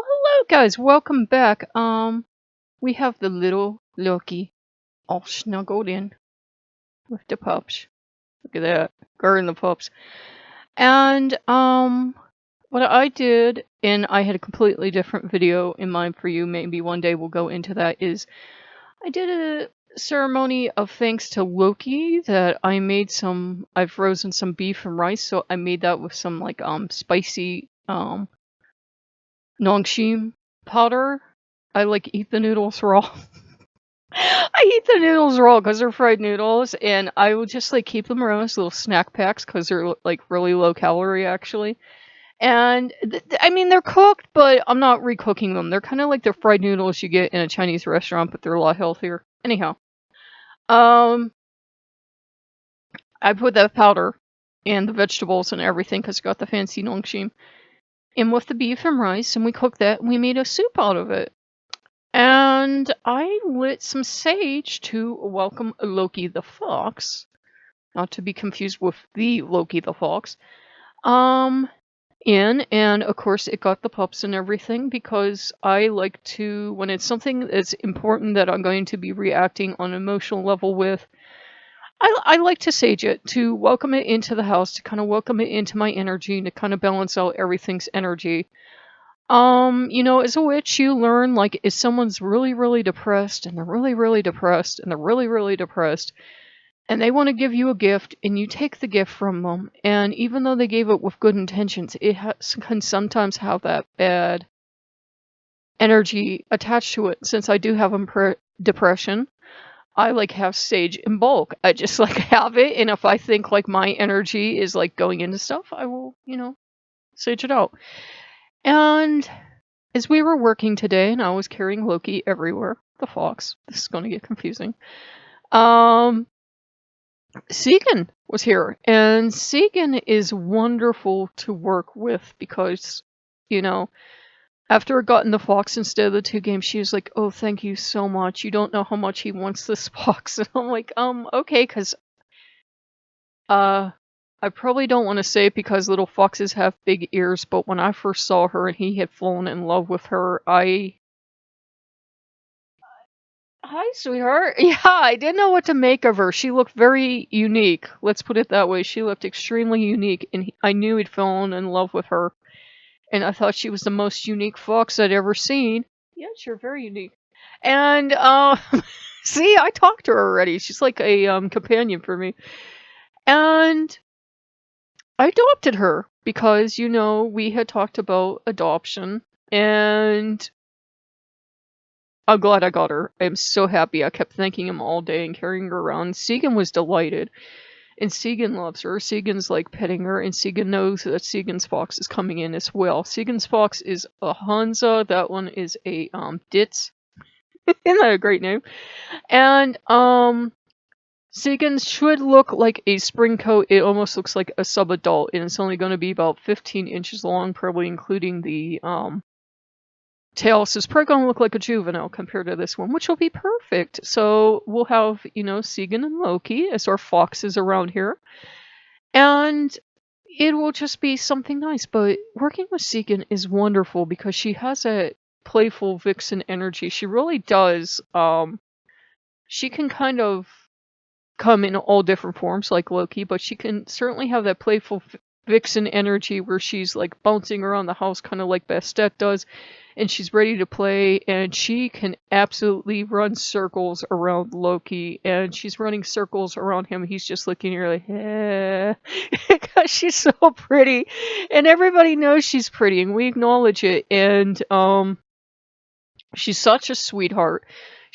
Hello guys, welcome back. We have the little Loki all snuggled in with the pups. Look at that, guarding the pups. And what I did, and I had a completely different video in mind for you, maybe one day we'll go into that, is I did a ceremony of thanks to Loki that I've frozen some beef and rice, so I made that with some like spicy Nongshim powder. I like eat the noodles raw. I eat the noodles raw because they're fried noodles, and I will just like keep them around as little snack packs because they're like really low calorie actually. And I mean they're cooked, but I'm not recooking them. They're kind of like the fried noodles you get in a Chinese restaurant, but they're a lot healthier. Anyhow, um, I put that powder and the vegetables and everything because I got the fancy nongshim in with the beef and rice, and we cooked that and we made a soup out of it. And I lit some sage to welcome Loki the fox, not to be confused with the Loki the fox, in, and of course it got the pups and everything because I like to, when it's something that's important that I'm going to be reacting on an emotional level with, I like to sage it, to welcome it into the house, to kind of welcome it into my energy, to kind of balance out everything's energy. As a witch, you learn, like, if someone's really, really depressed, and they're really, really depressed, and they're really, really depressed, and they want to give you a gift, and you take the gift from them, and even though they gave it with good intentions, it can sometimes have that bad energy attached to it. Since I do have depression, I, like, have sage in bulk. I just, like, have it, and if I think, like, my energy is, like, going into stuff, I will, sage it out. And as we were working today, and I was carrying Loki everywhere, the fox, this is going to get confusing, Sigyn was here. And Sigyn is wonderful to work with because, after I got in the fox instead of the 2 games, she was like, oh, thank you so much. You don't know how much he wants this fox. And I'm like, okay, because I probably don't want to say it because little foxes have big ears, but when I first saw her and he had fallen in love with her, Hi, sweetheart. Yeah, I didn't know what to make of her. She looked very unique. Let's put it that way. She looked extremely unique, and I knew he'd fallen in love with her. And I thought she was the most unique fox I'd ever seen. Yes, you're very unique. And, see, I talked to her already. She's like a companion for me. And I adopted her because, we had talked about adoption, and I'm glad I got her. I'm so happy. I kept thanking him all day and carrying her around. Sigyn was delighted, and Sigyn loves her. Sigyn's like petting her, and Sigyn knows that Sigyn's fox is coming in as well. Sigyn's fox is a Hansa. That one is a Ditz. Isn't that a great name? And Sigyn should look like a spring coat. It almost looks like a sub-adult, and it's only going to be about 15 inches long, probably including the tail. So it's probably going to look like a juvenile compared to this one, which will be perfect. So we'll have, Sigyn and Loki as our foxes around here, and it will just be something nice. But working with Sigyn is wonderful because she has a playful vixen energy. She really does. She can kind of come in all different forms like Loki, but she can certainly have that playful vixen energy where she's like bouncing around the house kind of like Bastet does, and she's ready to play, and she can absolutely run circles around Loki, and she's running circles around him. He's just looking at her like, eh, because she's so pretty, and everybody knows she's pretty, and we acknowledge it. And she's such a sweetheart.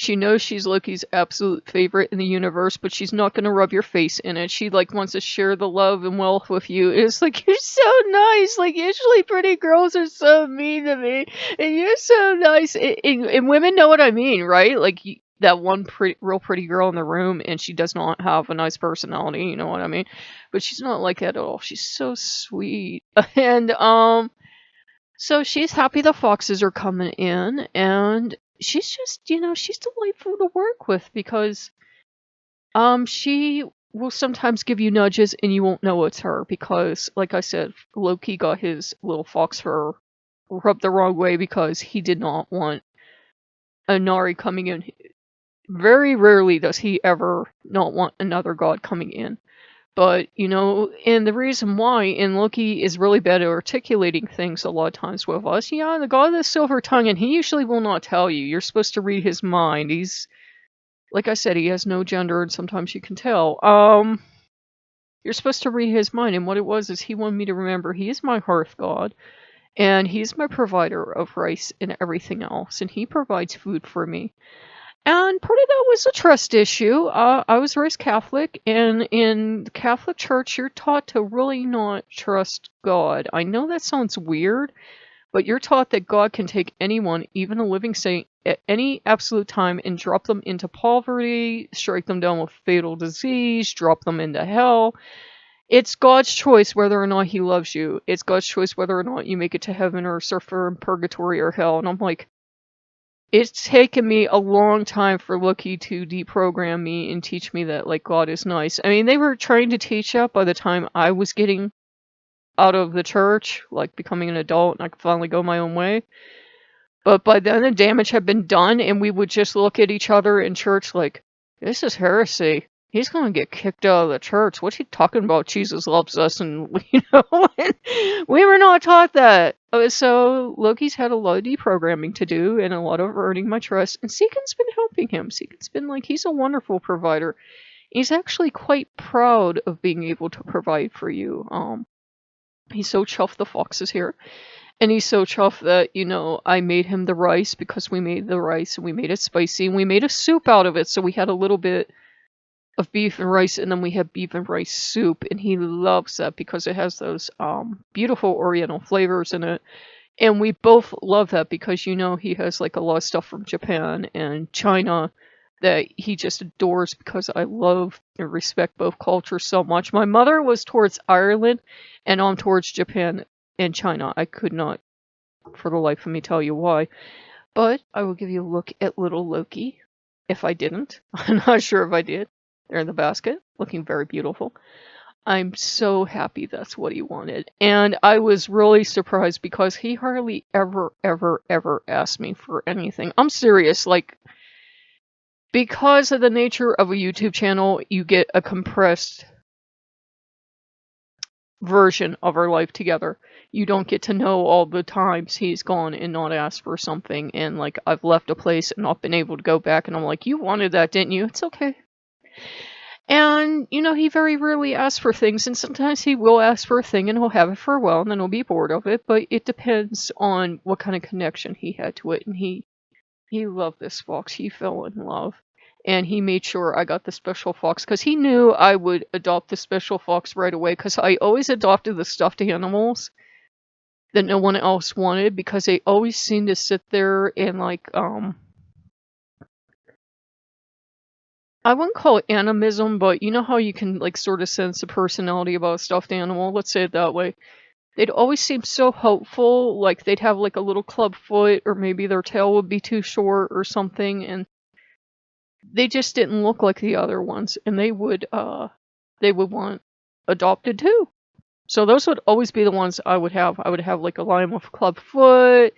She knows she's Loki's absolute favorite in the universe, but she's not going to rub your face in it. She, like, wants to share the love and wealth with you. It's like, you're so nice. Like, usually pretty girls are so mean to me, and you're so nice. And women know what I mean, right? Like, that one real pretty girl in the room, and she does not have a nice personality, you know what I mean? But she's not like that at all. She's so sweet. And, so she's happy the foxes are coming in, and she's just, she's delightful to work with because she will sometimes give you nudges and you won't know it's her because, like I said, Loki got his little fox fur rubbed the wrong way because he did not want a Nari coming in. Very rarely does he ever not want another god coming in. But, you know, and the reason why, and Loki is really bad at articulating things a lot of times with us, yeah, the god of the silver tongue, and he usually will not tell you. You're supposed to read his mind. He's, like I said, he has no gender, and sometimes you can tell. You're supposed to read his mind, and what it was is he wanted me to remember he is my hearth god, and he's my provider of rice and everything else, and he provides food for me. And part of that was a trust issue. I was raised Catholic, and in the Catholic Church, you're taught to really not trust God. I know that sounds weird, but you're taught that God can take anyone, even a living saint, at any absolute time and drop them into poverty, strike them down with fatal disease, drop them into hell. It's God's choice whether or not he loves you. It's God's choice whether or not you make it to heaven or suffer in purgatory or hell. And I'm like, it's taken me a long time for Loki to deprogram me and teach me that, like, God is nice. I mean, they were trying to teach that by the time I was getting out of the church, like, becoming an adult, and I could finally go my own way. But by then, the damage had been done, and we would just look at each other in church like, this is heresy. He's going to get kicked out of the church. What's he talking about? Jesus loves us, and, you know, we were not taught that. So Loki's had a lot of deprogramming to do and a lot of earning my trust, and Sigyn's been helping him. Sigyn's been like, he's a wonderful provider. He's actually quite proud of being able to provide for you. He's so chuffed the fox is here. And he's so chuffed that, you know, I made him the rice because we made the rice and we made it spicy and we made a soup out of it. So we had a little bit of beef and rice, and then we have beef and rice soup, and he loves that because it has those beautiful oriental flavors in it. And we both love that because, you know, he has like a lot of stuff from Japan and China that he just adores because I love and respect both cultures so much. My mother was towards Ireland, and I'm towards Japan and China. I could not for the life of me tell you why. But I will give you a look at little Loki. If I didn't, I'm not sure if I did. They're in the basket, looking very beautiful. I'm so happy that's what he wanted. And I was really surprised because he hardly ever asked me for anything. I'm serious, like, because of the nature of a YouTube channel, you get a compressed version of our life together. You don't get to know all the times he's gone and not asked for something, and like I've left a place and not been able to go back, and I'm like, you wanted that, didn't you? It's okay. And, you know, he very rarely asks for things, and sometimes he will ask for a thing and he'll have it for a while and then he'll be bored of it, but it depends on what kind of connection he had to it. And he loved this fox. He fell in love. And he made sure I got the special fox because he knew I would adopt the special fox right away, because I always adopted the stuffed animals that no one else wanted because they always seemed to sit there and like, I wouldn't call it animism, but you know how you can like sort of sense the personality about a stuffed animal? Let's say it that way. They'd always seem so hopeful, like they'd have like a little club foot, or maybe their tail would be too short or something, and they just didn't look like the other ones, and they would want adopted too. So those would always be the ones I would have. I would have like a lion with a club foot,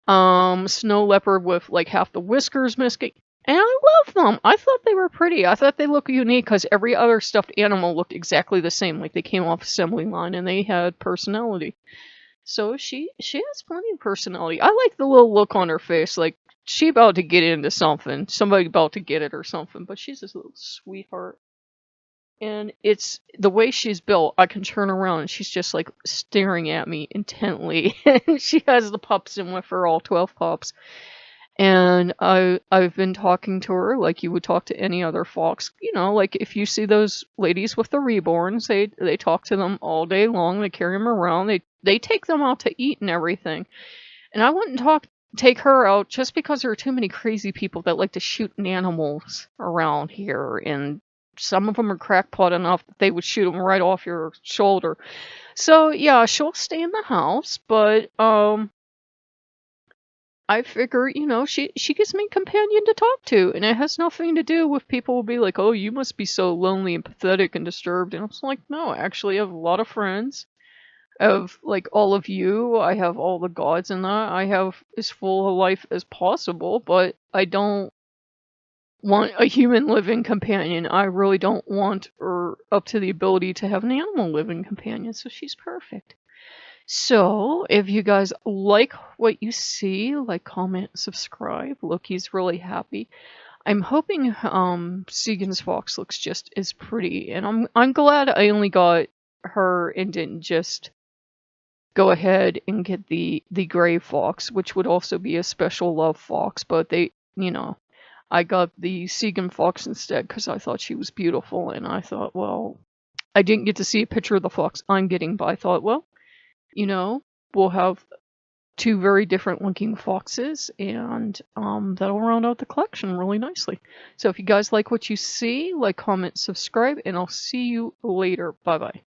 snow leopard with like half the whiskers missing. And I love them. I thought they were pretty. I thought they looked unique because every other stuffed animal looked exactly the same. Like they came off assembly line and they had personality. So she has plenty of personality. I like the little look on her face. Like she about to get into something. Somebody about to get it or something. But she's this little sweetheart. And it's the way she's built. I can turn around and she's just like staring at me intently. And she has the pups in with her, all 12 pups. And I've been talking to her like you would talk to any other fox. You know, like if you see those ladies with the reborns, they talk to them all day long. They carry them around. They take them out to eat and everything. And I wouldn't take her out just because there are too many crazy people that like to shoot animals around here. And some of them are crackpot enough that they would shoot them right off your shoulder. So yeah, she'll stay in the house, but I figure, you know, she gives me a companion to talk to, and it has nothing to do with people will be like, oh, you must be so lonely and pathetic and disturbed. And I was like, no, actually, I have a lot of friends. of like all of you. I have all the gods in that. I have as full a life as possible, but I don't want a human living companion. I really don't want her up to the ability to have an animal living companion, so she's perfect. So, if you guys like what you see, like, comment, subscribe. Loki's really happy. I'm hoping Sigyn's fox looks just as pretty, and I'm glad I only got her and didn't just go ahead and get the gray fox, which would also be a special love fox, but they, I got the Sigyn fox instead because I thought she was beautiful, and I thought, well, I didn't get to see a picture of the fox I'm getting, but I thought, well, we'll have two very different looking foxes, and that'll round out the collection really nicely. So if you guys like what you see, like, comment, subscribe, and I'll see you later. Bye bye.